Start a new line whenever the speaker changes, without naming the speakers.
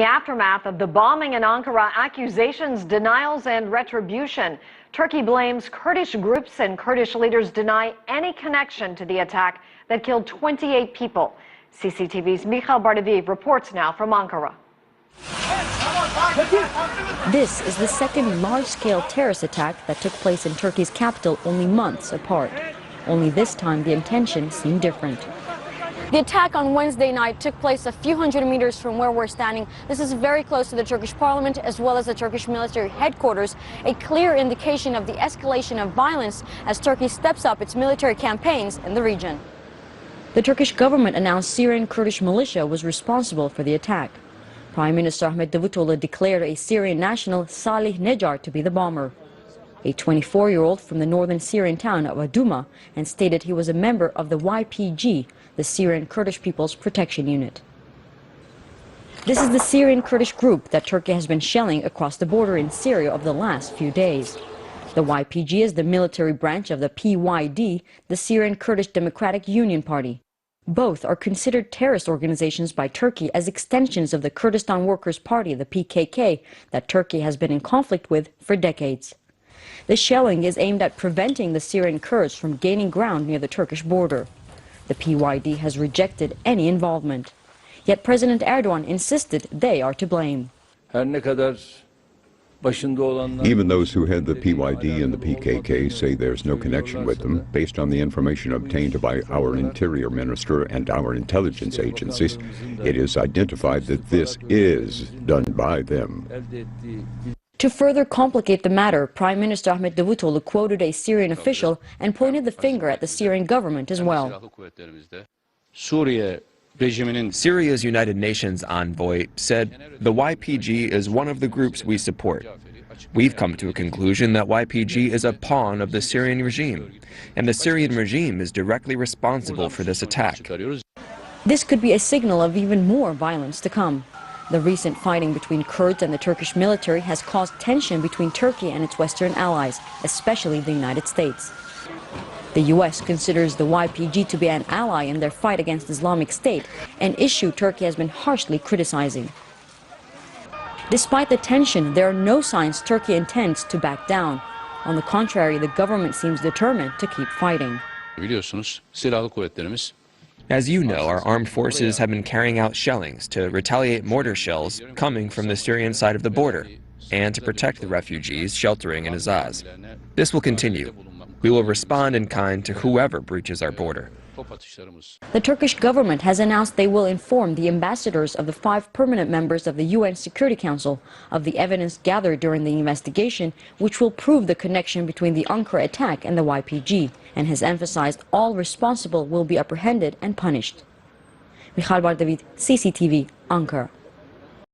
The aftermath of the bombing in Ankara, accusations, denials, and retribution. Turkey blames Kurdish groups and Kurdish leaders deny any connection to the attack that killed 28 people. CCTV's Mikhail Bardaviv reports now from Ankara.
This is the second large-scale terrorist attack that took place in Turkey's capital only months apart. Only this time the intention seemed different.
The attack on Wednesday night took place a few hundred meters from where we're standing. This is very close to the Turkish parliament as well as the Turkish military headquarters, a clear indication of the escalation of violence as Turkey steps up its military campaigns in the region.
The Turkish government announced Syrian Kurdish militia was responsible for the attack. Prime Minister Ahmet Davutoglu declared a Syrian national, Salih Necar, to be the bomber, a 24-year-old from the northern Syrian town of Aduma, and stated he was a member of the YPG, the Syrian Kurdish People's Protection Unit. This is the Syrian Kurdish group that Turkey has been shelling across the border in Syria over the last few days. The YPG is the military branch of the PYD, the Syrian Kurdish Democratic Union Party. Both are considered terrorist organizations by Turkey as extensions of the Kurdistan Workers' Party, the PKK, that Turkey has been in conflict with for decades. The shelling is aimed at preventing the Syrian Kurds from gaining ground near the Turkish border. The PYD has rejected any involvement. Yet President Erdogan insisted they are to blame.
Even those who head the PYD and the PKK say there's no connection with them. Based on the information obtained by our Interior Minister and our intelligence agencies, it is identified that this is done by them.
To further complicate the matter, Prime Minister Ahmet Davutoglu quoted a Syrian official and pointed the finger at the Syrian government as well.
Syria's United Nations envoy said the YPG is one of the groups we support. We've come to a conclusion that YPG is a pawn of the Syrian regime, and the Syrian regime is directly responsible for this attack.
This could be a signal of even more violence to come. The recent fighting between Kurds and the Turkish military has caused tension between Turkey and its Western allies, especially the United States. The U.S. considers the YPG to be an ally in their fight against Islamic State, an issue Turkey has been harshly criticizing. Despite the tension, there are no signs Turkey intends to back down. On the contrary, the government seems determined to keep fighting.
As you know, our armed forces have been carrying out shellings to retaliate mortar shells coming from the Syrian side of the border and to protect the refugees sheltering in Azaz. This will continue. We will respond in kind to whoever breaches our border.
The Turkish government has announced they will inform the ambassadors of the 5 permanent members of the UN Security Council of the evidence gathered during the investigation, which will prove the connection between the Ankara attack and the YPG, and has emphasized all responsible will be apprehended and punished. Mikhail Bardaviv, CCTV, Ankara.